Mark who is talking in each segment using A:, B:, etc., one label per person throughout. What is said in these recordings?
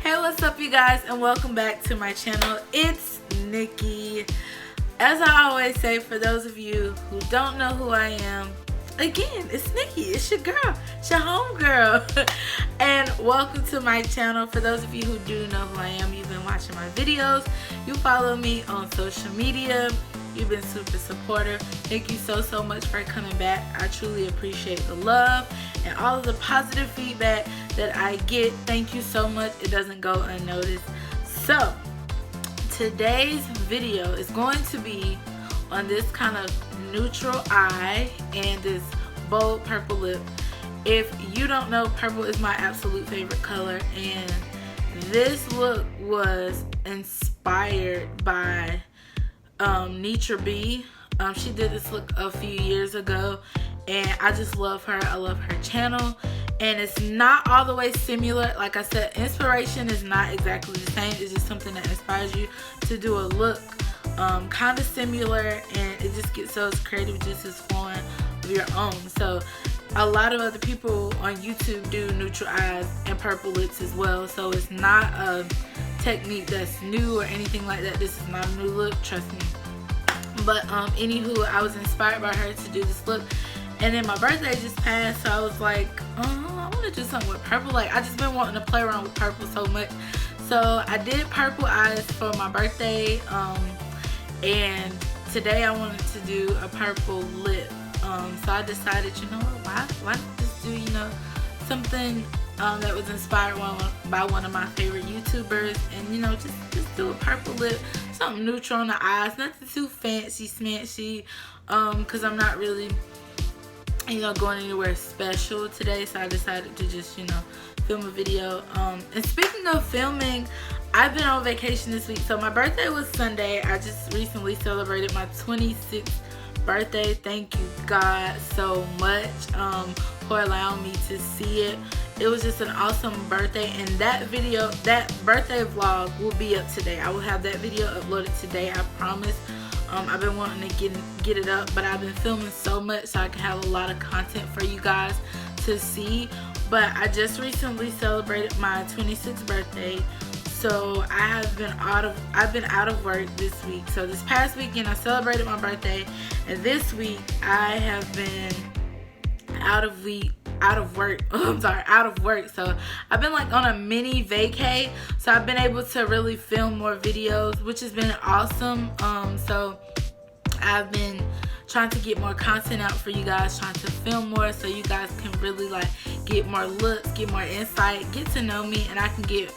A: Hey, what's up you guys, and welcome back to my channel. It's Nikki. As I always say, for those of you who don't know who I am, again, it's Nikki. It's your girl. It's your homegirl. And welcome to my channel. For those of you who do know who I am, you've been watching my videos, you follow me on social media, you've been super supportive. Thank you so much for coming back. I truly appreciate the love and all of the positive feedback that I get. Thank you so much. It doesn't go unnoticed. So today's video is going to be on this kind of neutral eye and this bold purple lip. If you don't know, purple is my absolute favorite color, and this look was inspired by Nature B. She did this look a few years ago, and I just love her. I love her channel, and it's not all the way similar. Like I said, inspiration is not exactly the same. It's just something that inspires you to do a look kind of similar, and it just gets those creative juices flowing of your own. So a lot of other people on YouTube do neutral eyes and purple lips as well, so it's not a technique that's new or anything like that. This is not a new look, trust me. But anywho, I was inspired by her to do this look, and then my birthday just passed, so I was like, I want to do something with purple. Like, I just been wanting to play around with purple so much, so I did purple eyes for my birthday, and today I wanted to do a purple lip. So I decided, you know, why not just do, you know, something that was inspired by one of my favorite YouTubers, and you know, just do a purple lip, something neutral on the eyes, nothing too fancy smancy, because I'm not really, you know, going anywhere special today. So I decided to just, you know, film a video. And speaking of filming, I've been on vacation this week. So my birthday was Sunday. I just recently celebrated my 26th birthday. Thank you God so much for allowing me to see it. It was just an awesome birthday, and that video, that birthday vlog, will be up today. I will have that video uploaded today, I promise. I've been wanting to get it up, but I've been filming so much so I can have a lot of content for you guys to see. But I just recently celebrated my 26th birthday, so I've been out of work this week. So this past weekend I celebrated my birthday, and this week I have been out of work. So I've been like on a mini vacay, so I've been able to really film more videos, which has been awesome. So I've been trying to get more content out for you guys, trying to film more so you guys can really like get more looks, get more insight, get to know me, and I can get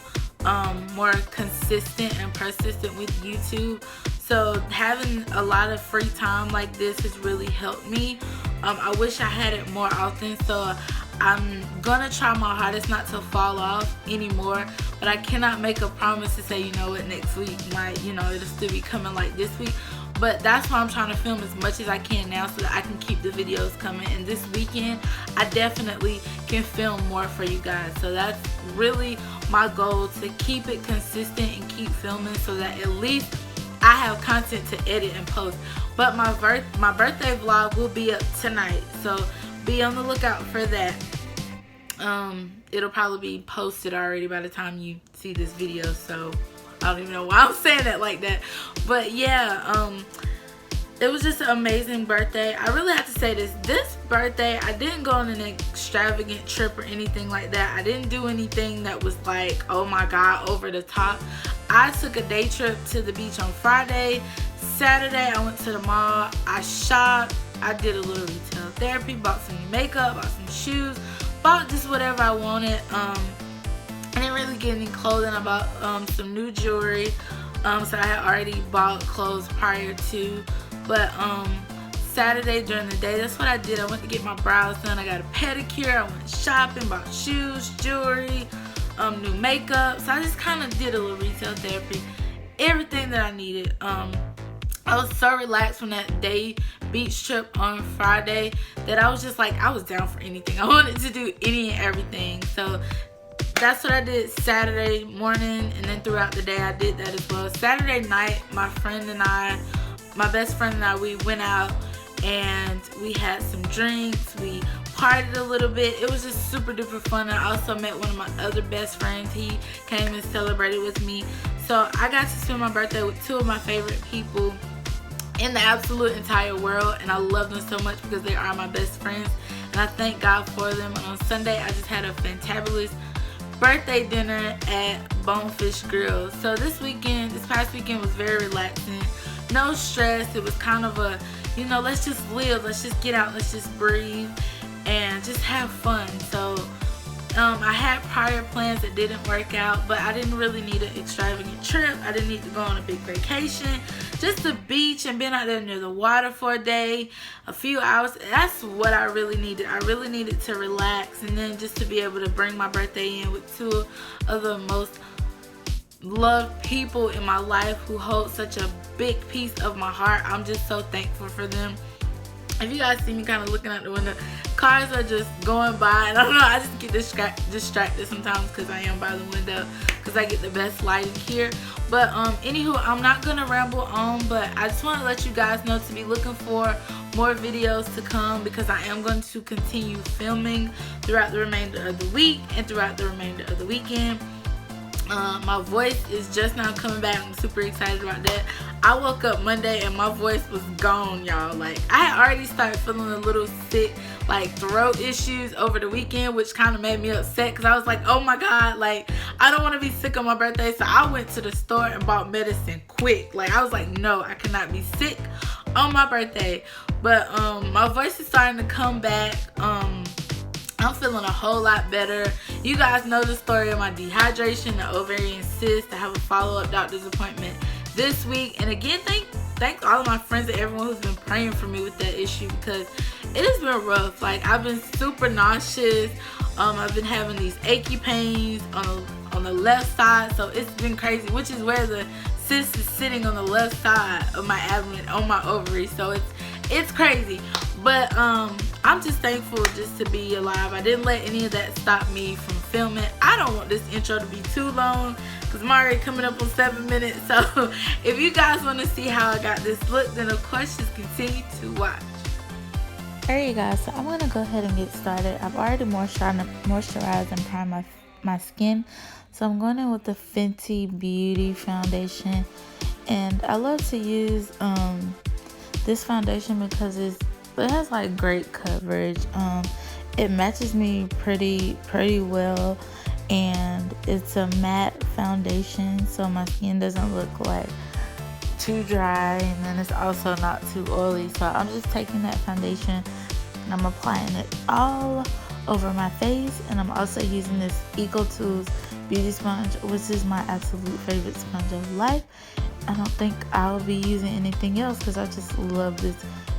A: more consistent and persistent with YouTube. So having a lot of free time like this has really helped me. I wish I had it more often, so I'm gonna try my hardest not to fall off anymore, but I cannot make a promise to say, you know what, next week might, you know, it'll still be coming like this week. But that's why I'm trying to film as much as I can now so that I can keep the videos coming. And this weekend, I definitely can film more for you guys. So that's really my goal, to keep it consistent and keep filming so that at least I have content to edit and post. But my birthday vlog will be up tonight, so be on the lookout for that. It'll probably be posted already by the time you see this video, so I don't even know why I'm saying that like that. But yeah, it was just an amazing birthday. I really have to say this birthday, I didn't go on an extravagant trip or anything like that. I didn't do anything that was like, oh my God, over the top. I took a day trip to the beach on Friday. Saturday I went to the mall, I shopped, I did a little retail therapy, bought some makeup, bought some shoes, bought just whatever I wanted. I didn't really get any clothing. I bought some new jewelry, so I had already bought clothes prior to. But Saturday during the day, that's what I did. I went to get my brows done, I got a pedicure, I went shopping, bought shoes, jewelry, new makeup. So I just kind of did a little retail therapy, everything that I needed. I was so relaxed from that day beach trip on Friday that I was just like, I was down for anything. I wanted to do any and everything. So that's what I did Saturday morning, and then throughout the day I did that as well. Saturday night, my best friend and I, we went out and we had some drinks. We partied a little bit. It was just super duper fun. I also met one of my other best friends. He came and celebrated with me. So I got to spend my birthday with two of my favorite people in the absolute entire world, and I love them so much because they are my best friends, and I thank God for them. And on Sunday I just had a fantabulous birthday dinner at Bonefish Grill. So this past weekend was very relaxing, no stress. It was kind of a, you know, let's just live, let's just get out, let's just breathe and just have fun. So I had prior plans that didn't work out, but I didn't really need an extravagant trip. I didn't need to go on a big vacation. Just the beach and being out there near the water for a day, a few hours. That's what I really needed. I really needed to relax, and then just to be able to bring my birthday in with two of the most loved people in my life who hold such a big piece of my heart. I'm just so thankful for them. If you guys see me kind of looking out the window, cars are just going by, and I don't know, I just get distracted sometimes because I am by the window because I get the best lighting here. But anywho, I'm not gonna ramble on, but I just want to let you guys know to be looking for more videos to come, because I am going to continue filming throughout the remainder of the week and throughout the remainder of the weekend. My voice is just now coming back. I'm super excited about that. I woke up Monday and my voice was gone, y'all. Like, I had already started feeling a little sick, like throat issues over the weekend, which kind of made me upset because I was like, oh my God, like, I don't want to be sick on my birthday. So I went to the store and bought medicine quick. Like, I was like, no, I cannot be sick on my birthday. But my voice is starting to come back. I'm feeling a whole lot better. You guys know the story of my dehydration, the ovarian cyst. I have a follow-up doctor's appointment this week. And again, thanks all of my friends and everyone who's been praying for me with that issue, because it has been rough. Like, I've been super nauseous. I've been having these achy pains on the left side. So it's been crazy, which is where the cyst is sitting, on the left side of my abdomen, on my ovary. So it's crazy. But I'm just thankful just to be alive. I didn't let any of that stop me from filming. I don't want this intro to be too long because I'm already coming up on 7 minutes. So if you guys want to see how I got this look, then of course just continue to watch.
B: Alright, you guys, so I'm going to go ahead and get started. I've already moisturized and primed my skin. So I'm going in with the Fenty Beauty Foundation. And I love to use this foundation because it has like great coverage. It matches me pretty well, and it's a matte foundation, so my skin doesn't look like too dry, and then it's also not too oily. So I'm just taking that foundation and I'm applying it all over my face. And I'm also using this EcoTools beauty sponge, which is my absolute favorite sponge of life. I don't think I'll be using anything else because I just love this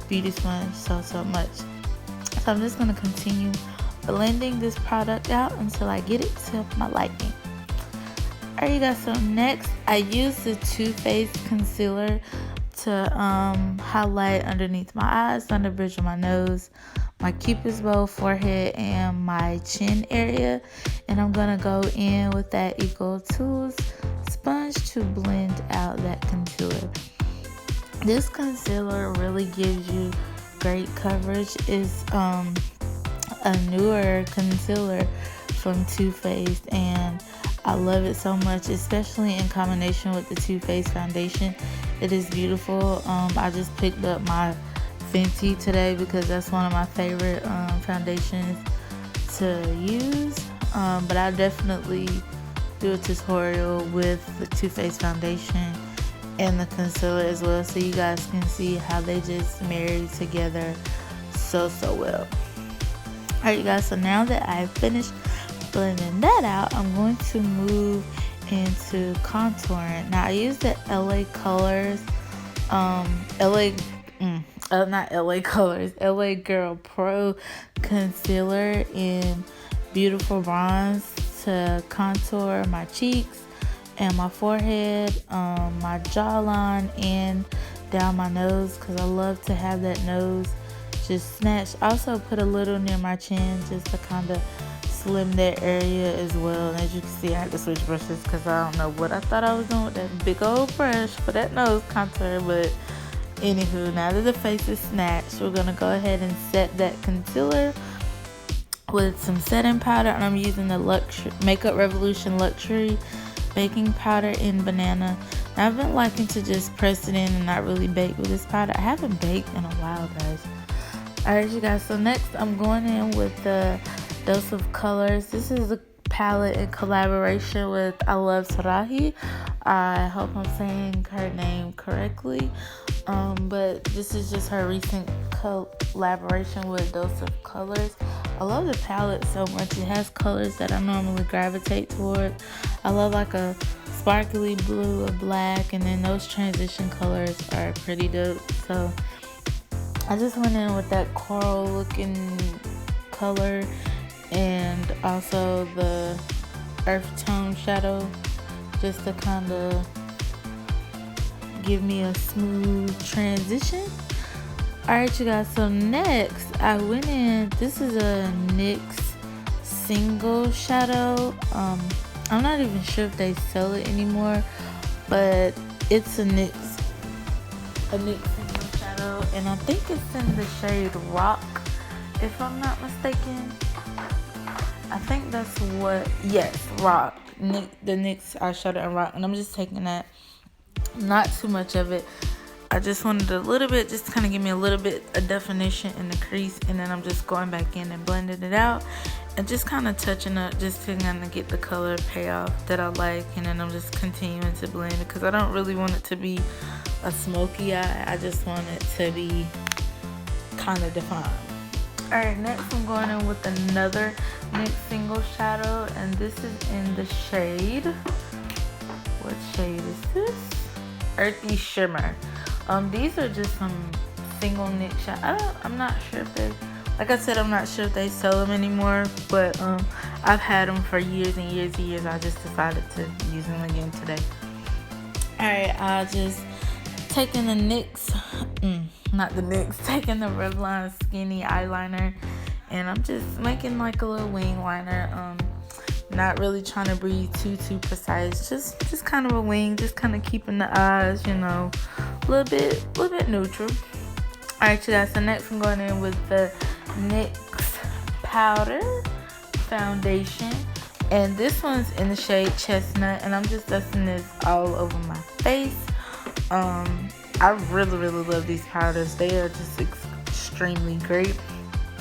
B: beauty sponge so much. So I'm just going to continue blending this product out until I get it to my liking. Alright, you guys, so next I use the Too Faced concealer to highlight underneath my eyes, on the bridge of my nose, my cupid's bow, forehead, and my chin area. And I'm going to go in with that EcoTools sponge to blend out that concealer. This concealer really gives you great coverage. It's a newer concealer from Too Faced, and I love it so much, especially in combination with the Too Faced foundation. It is beautiful. I just picked up my Fenty today because that's one of my favorite foundations to use. But I definitely do a tutorial with the Too Faced foundation and the concealer as well, so you guys can see how they just marry together so well. Alright, you guys, so now that I've finished blending that out, I'm going to move into contouring. Now I use the LA Colors LA Girl Pro concealer in Beautiful Bronze to contour my cheeks and my forehead, my jawline, and down my nose, because I love to have that nose just snatched. I also put a little near my chin just to kind of slim that area as well. And as you can see, I had to switch brushes because I don't know what I thought I was doing with that big old brush for that nose contour. But anywho, now that the face is snatched, we're going to go ahead and set that concealer with some setting powder, and I'm using the Makeup Revolution Luxury baking powder in banana. Now, I've been liking to just press it in and not really bake with this powder. I haven't baked in a while, guys. Alright, you guys, so next I'm going in with the Dose of Colors. This is a palette in collaboration with iluvsarahii. I hope I'm saying her name correctly, but this is just her recent collaboration with Dose of Colors. I love the palette so much. It has colors that I normally gravitate toward. I love like a sparkly blue, a black, and then those transition colors are pretty dope. So I just went in with that coral looking color and also the earth tone shadow, just to kind of give me a smooth transition. Alright, you guys, so next I went in, this is a NYX single shadow. I'm not even sure if they sell it anymore, but it's a NYX single shadow, and I think it's in the shade Rock, if I'm not mistaken. I think that's what, yes, Rock, the NYX eyeshadow in Rock, and I'm just taking that, not too much of it. I just wanted a little bit, just kind of give me a little bit of definition in the crease, and then I'm just going back in and blending it out and just kind of touching up just to kind of get the color payoff that I like, and then I'm just continuing to blend it because I don't really want it to be a smoky eye. I just want it to be kind of defined. Alright, next I'm going in with another NYX single shadow, and this is in the shade, what shade is this? Earthy Shimmer. These are just some single NYX shadows. I'm not sure if they, like I said, I'm not sure if they sell them anymore, but I've had them for years and years and years. I just decided to use them again today. Alright, I just taking the NYX, taking the Revlon skinny eyeliner, and I'm just making like a little wing liner. Not really trying to be too precise, just kind of a wing, just kind of keeping the eyes, you know, a little bit neutral. Alright, you guys, so next I'm going in with the NYX powder foundation, and this one's in the shade Chestnut, and I'm just dusting this all over my face. I really love these powders. They are just extremely great.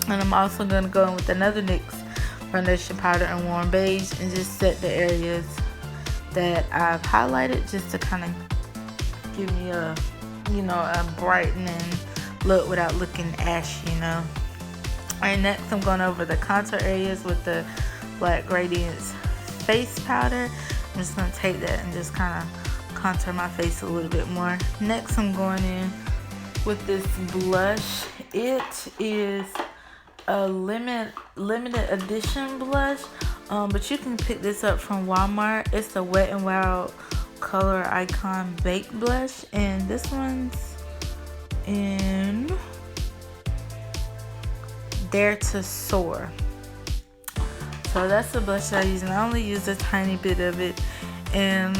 B: And I'm also going to go in with another NYX foundation powder in warm beige and just set the areas that I've highlighted, just to kind of give me a, you know, a brightening look without looking ashy, you know. Alright, next I'm going over the contour areas with the black Radiance face powder. I'm just going to take that and just kind of contour my face a little bit more. Next I'm going in with this blush. It is a limited edition blush, but you can pick this up from Walmart. It's the Wet n Wild Coloricon Baked Blush, and this one's in Dare to Soar. So that's the blush that I use, and I only use a tiny bit of it. And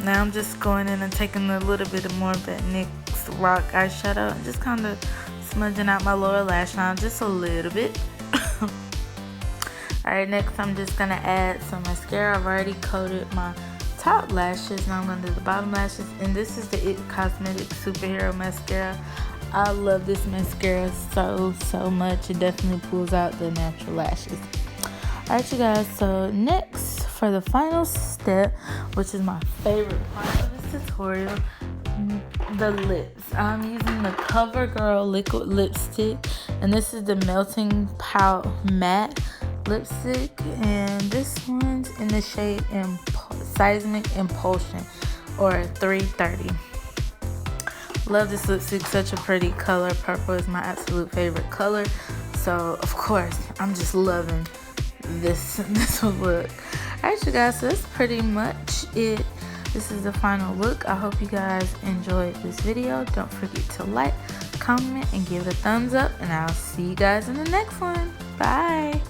B: now I'm just going in and taking a little bit more of that NYX Rock eyeshadow and just kind of smudging out my lower lash line just a little bit. Alright, next I'm just going to add some mascara. I've already coated my top lashes. Now I'm going to do the bottom lashes. And this is the It Cosmetics Superhero Mascara. I love this mascara so much. It definitely pulls out the natural lashes. Alright, you guys, so next for the final step, which is my favorite part of this tutorial, the lips. I'm using the Covergirl liquid lipstick, and this is the Melting Pout Matte lipstick, and this one's in the shade Seismic Impulsion, or 330. Love this lipstick, such a pretty color. Purple is my absolute favorite color, so of course I'm just loving this look. Alright, you guys, so that's pretty much it. This is the final look. I hope you guys enjoyed this video. Don't forget to like, comment, and give it a thumbs up, and I'll see you guys in the next one. Bye.